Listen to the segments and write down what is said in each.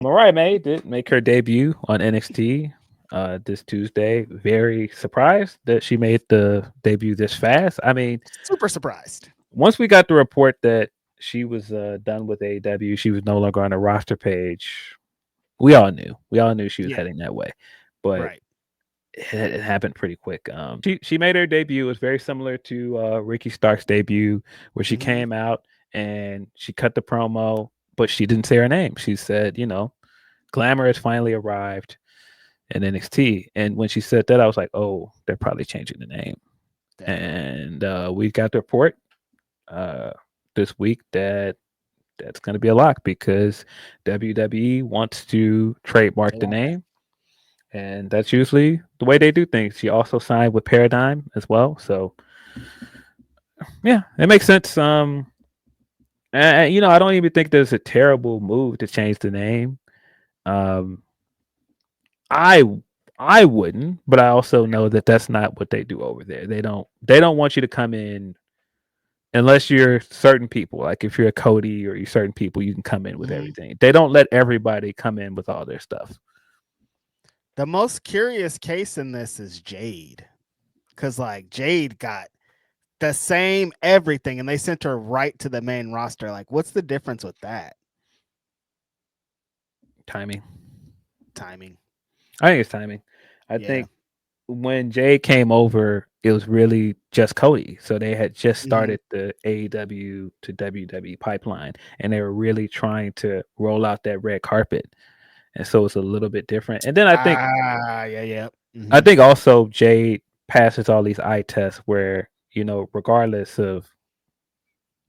Mariah May did make her debut on NXT this Tuesday. Very surprised that she made the debut this fast. I mean, Super surprised. once we got the report that she was done with AEW, she was no longer on the roster page. We all knew. We all knew she was Yeah, heading that way, but right. it happened pretty quick. She made her debut. It was very similar to Ricky Stark's debut, where she Hmm. came out and she cut the promo, but she didn't say her name. She said, Glamour has finally arrived in NXT. And when she said that, I was like, oh, they're probably changing the name. Definitely. And we got the report uh, this week that that's going to be a lock because WWE wants to trademark They the want that. name. And that's usually the way they do things. She also signed with Paradigm as well. So, yeah, it makes sense. I don't even think there's a terrible move to change the name. Um, I I wouldn't, but I also know that that's not what they do over there. They don't want you to come in unless you're certain people. Like if you're a Cody or you're certain people, you can come in with Hmm. everything. They don't let everybody come in with all their stuff. The most curious case in this is Jade, because like Jade got the same everything, and they sent her right to the main roster. Like, what's the difference with that Timing. timing? I think it's timing. I Yeah. think when Jay came over, it was really just Cody. So they had just Hmm. started the AEW to WWE pipeline, and they were really trying to roll out that red carpet. And so it's a little bit different. And then Yeah, yeah. I Hmm. think also Jade passes all these eye tests where, regardless of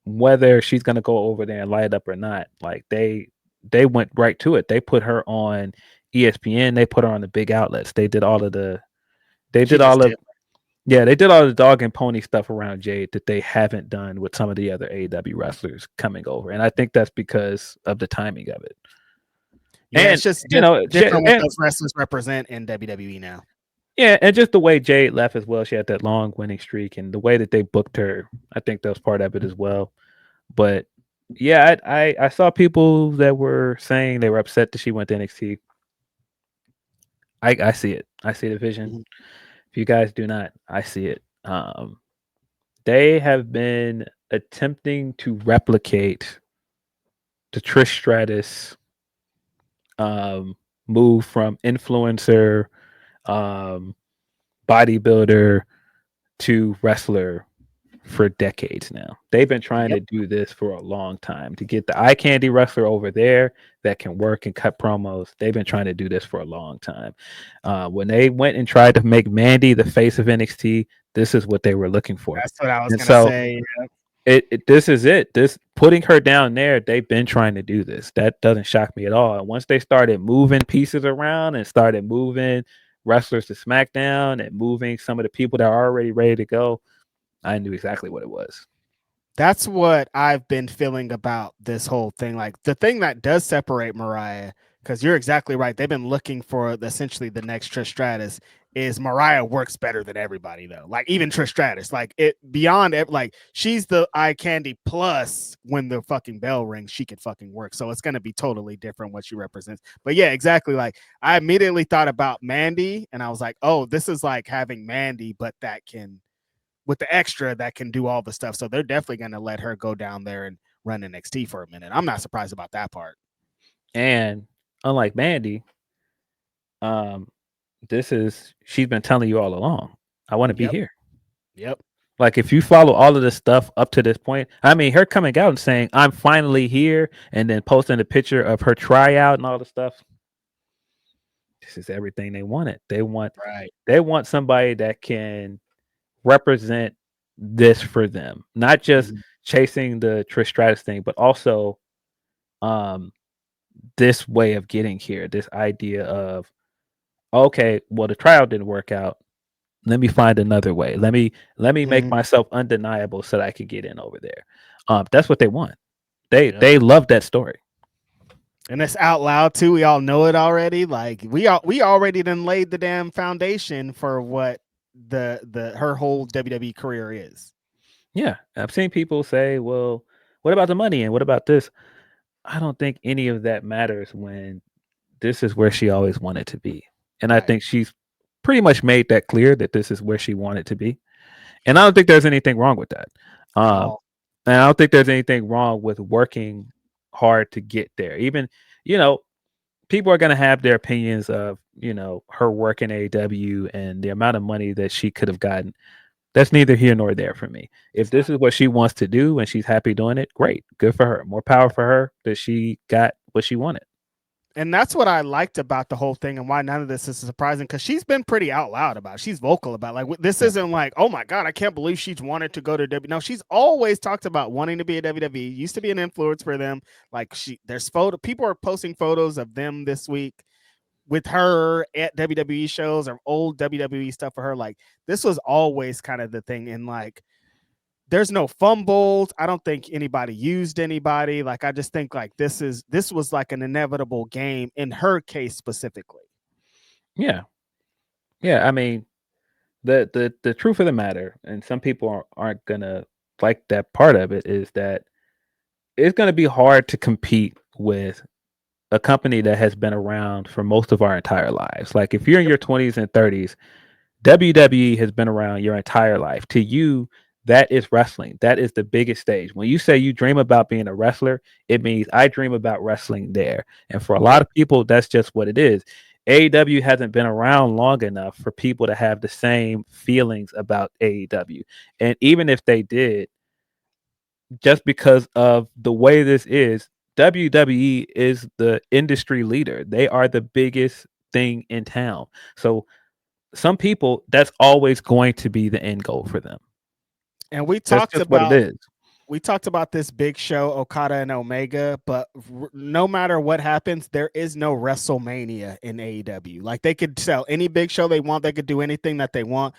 whether she's gonna go over there and light up or not, like they went right to it. They put her on ESPN, they put her on the big outlets. They She did just all of did. Yeah, they did all the dog and pony stuff around Jade that they haven't done with some of the other AEW wrestlers coming over. And I think that's because of the timing of it. Yeah, And it's just different what and those wrestlers represent in WWE now. yeah, and just the way Jade left as well. She had that long winning streak and the way that they booked her, I think that was part of it as well. But yeah, I saw people that were saying they were upset that she went to NXT. I see it. I see the vision. Mhm. If you guys do not, I see it. They have been attempting to replicate the Trish Stratus um, move from influencer, um, bodybuilder to wrestler for decades now. They've been trying Yep. to do this for a long time to get the eye candy wrestler over there that can work and cut promos. They've been trying to do this for a long time. When they went and tried to make Mandy the face of NXT, this is what they were looking for. That's what I was And gonna so say. this is it. This putting her down there, they've been trying to do this. That doesn't shock me at all. And once they started moving pieces around and started moving wrestlers to SmackDown and moving some of the people that are already ready to go, I knew exactly what it was. That's what I've been feeling about this whole thing. Like the thing that does separate Mariah, because you're exactly right. They've been looking for essentially the next Trish Stratus. Is Mariah works better than everybody though? Like even Trish Stratus, like it beyond like she's the eye candy plus when the fucking bell rings, she can fucking work. So it's gonna be totally different what she represents. But yeah, exactly. Like I immediately thought about Mandy, and I was like, oh, this is like having Mandy, but that can with the extra that can do all the stuff. So they're definitely going to let her go down there and run NXT for a minute. I'm not surprised about that part. And unlike Mandy, um, she's been telling you all along, I want to be Yep. here. Yep. Like if you follow all of this stuff up to this point, I mean, her coming out and saying I'm finally here, and then posting a picture of her tryout and all the stuff. This is everything they wanted. Right. They want somebody that can represent this for them, not just Mhm. chasing the Trish Stratus thing, but also um this way of getting here. This idea of okay, well the trial didn't work out. Let me find another way. Let me make Mhm. myself undeniable so that I can get in over there. That's what they want. They Yep. they love that story. And it's out loud too. We all know it already. Like we already done laid the damn foundation for what the her whole WWE career is. Yeah, I've seen people say, "Well, what about the money and what about this?" I don't think any of that matters when this is where she always wanted to be. And I Right. think she's pretty much made that clear that this is where she wanted to be. And I don't think there's anything wrong with that. At Um, all. and I don't think there's anything wrong with working hard to get there. Even, you know, people are going to have their opinions of, her work in AEW and the amount of money that she could have gotten. That's neither here nor there for me. If It's this not. is what she wants to do and she's happy doing it, great. Good for her. More power for her that she got what she wanted. And that's what I liked about the whole thing and why none of this is surprising because she's been pretty out loud about it. She's vocal about it. Like this Yeah. isn't like, oh my God, I can't believe she's wanted to go to W. No, she's always talked about wanting to be a WWE, used to be an influence for them. Like there's people are posting photos of them this week with her at WWE shows or old WWE stuff for her. Like this was always kind of the thing. And like there's no fumbles. I don't think anybody used anybody. Like I just think like this was like an inevitable game in her case specifically. Yeah. Yeah. I mean, the truth of the matter, and some people aren't gonna like that part of it, is that it's gonna be hard to compete with a company that has been around for most of our entire lives. Like if you're in Yep. your 20s and 30s, WWE has been around your entire life. To you, that is wrestling. That is the biggest stage. When you say you dream about being a wrestler, it means I dream about wrestling there. And for a lot Yep. of people, that's just what it is. AEW hasn't been around long enough for people to have the same feelings about AEW. And even if they did, just because of the way this is, WWE is the industry leader. They are the biggest thing in town. So some people, that's always going to be the end goal for them. And That's just what it is. we talked about this big show, Okada and Omega, but no matter what happens, there is no WrestleMania in AEW. Like they could sell any big show they want, they could do anything that they want.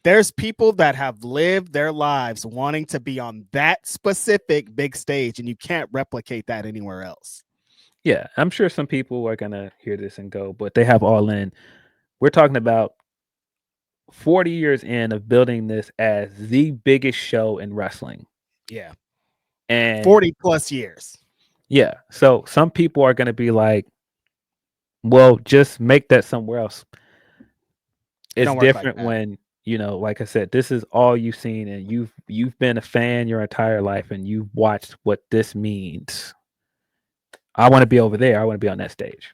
There's people that have lived their lives wanting to be on that specific big stage, and you can't replicate that anywhere else. Yeah, I'm sure some people are gonna hear this and go, but they have All In. We're talking about 40 years in of building this as the biggest show in wrestling. Yeah. And 40 plus years. yeah, so some people are gonna be like, well, just make that somewhere else. It It's don't work like different that. when, like I said, this is all you've seen and you've been a fan your entire life and you've watched what this means. I want to be over there. I want to be on that stage.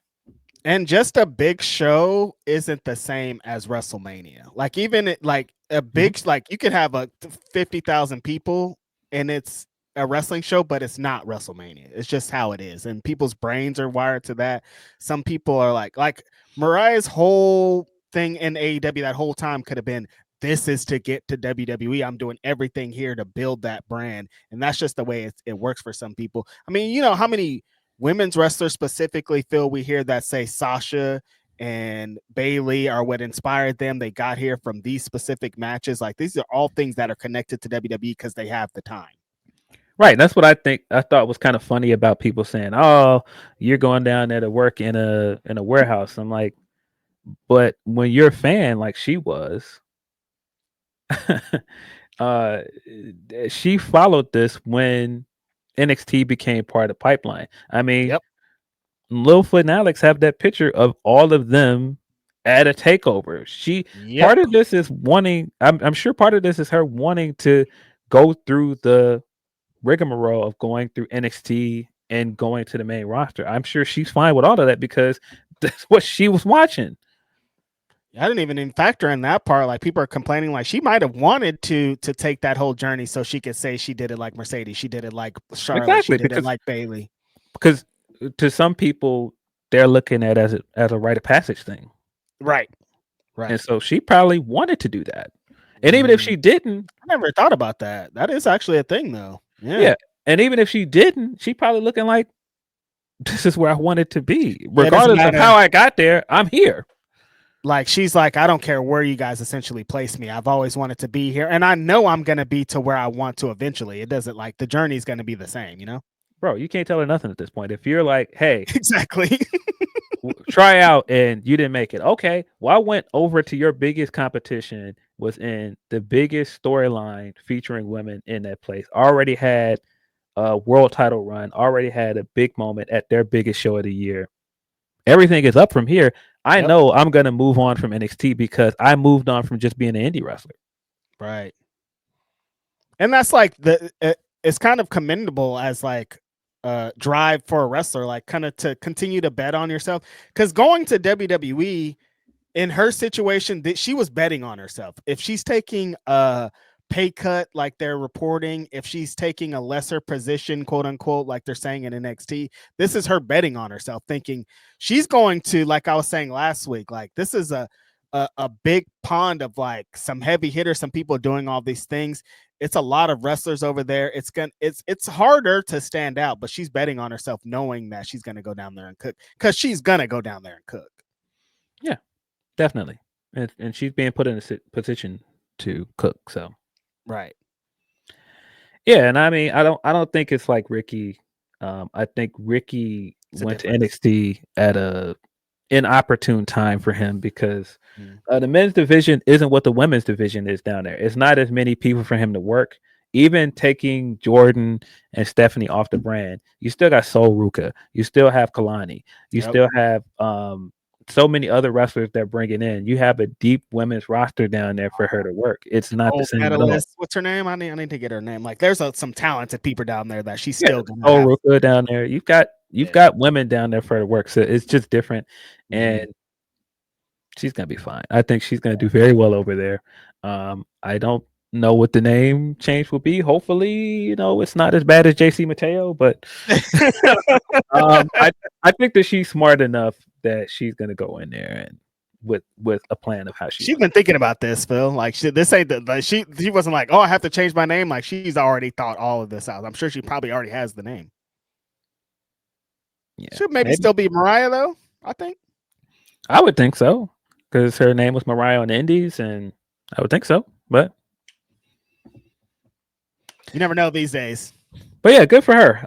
And just a big show isn't the same as WrestleMania. Like like a Mhm. big like you could have a 50,000 people and it's a wrestling show, but it's not WrestleMania. It's just how it is, and people's brains are wired to that. Some people are like Mariah's whole thing in AEW that whole time could have been this is to get to WWE. I'm doing everything here to build that brand, and that's just the way it works for some people. I mean, you know how many women's wrestlers specifically, Phil, we hear that say Sasha and Bailey are what inspired them. They got here from these specific matches. Like these are all things that are connected to WWE because they have the time. Right. That's what I thought was kind of funny about people saying, "Oh, you're going down there to work in a warehouse." I'm like, but when you're a fan like she was, uh she followed this when NXT became part of Pipeline. I mean, Yep. Littlefoot and Alex have that picture of all of them at a takeover. She Yep. part of this is wanting. I'm sure part of this is her wanting to go through the rigmarole of going through NXT and going to the main roster. I'm sure she's fine with all of that because that's what she was watching. I didn't even factor in that part. Like people are complaining, like she might have wanted to take that whole journey so she could say she did it like Mercedes, she did it like Charlotte, she Exactly, did it like Bailey. because to some people they're looking at it as a rite of passage thing. Right. And Right. so she probably wanted to do that. And even if Mm. she didn't, I never thought about that. That is actually a thing, though. Yeah. yeah. And even if she didn't, she probably looking like this is where I wanted to be. Yeah. It doesn't Regardless of matter. how I got there, I'm here. Like she's like, I don't care where you guys essentially place me. I've always wanted to be here, and I know I'm gonna be to where I want to eventually. It doesn't like the journey's gonna be the same, you know. Bro, you can't tell her nothing at this point. If you're like, hey, Exactly. try out and you didn't make it. Okay. Well, I went over to your biggest competition, was in the biggest storyline featuring women in that place. Already had a world title run, already had a big moment at their biggest show of the year. everything is up from here. I Yep. know I'm gonna move on from NXT because I moved on from just being an indie wrestler. Right. And that's like it's kind of commendable as like drive for a wrestler, like kind of to continue to bet on yourself. Because going to WWE in her situation, that she was betting on herself. If she's taking a pay cut, like they're reporting, if she's taking a lesser position, quote unquote, like they're saying in NXT, this is her betting on herself, thinking she's going to, like I was saying last week, like this is a big pond of like some heavy hitters, some people doing all these things. It's a lot of wrestlers over there. It's harder to stand out, but she's betting on herself, knowing that she's gonna go down there and cook, because she's gonna go down there and cook. Yeah, definitely. And she's being put in a position to cook. So Right. yeah, and I mean, I don't think it's like Ricky. I think Ricky It's a went to difference. NXT at a inopportune time for him because Mm. the men's division isn't what the women's division is down there. It's not as many people for him to work. Even taking Jordan and Stephanie off the brand, you still got Sol Ruka, you still have Kalani, you Yep. still have so many other wrestlers they're bringing in. You have a deep women's roster down there for her to work. It's not the Oh, same at all. medalist. What's her name? I need to get her name. Like, there's some talented people down there that she's Yeah, still gonna Sol have. Ruka down there. You've Yeah. got women down there for her to work. So it's just different. Mhm. And she's gonna be fine. I think she's gonna do very well over there. I don't know what the name change will be. Hopefully, it's not as bad as JC Mateo, but I think that she's smart enough that she's gonna go in there and with a plan of how she She's wants. been thinking about this, Phil. Like, this ain't she wasn't like, oh, I have to change my name. Like, she's already thought all of this out. I'm sure she probably already has the name. Yeah, Should maybe maybe. still be Mariah though. I think. I would think so because her name was Mariah on the Indies, and I would think so. You never know these days. But yeah, good for her.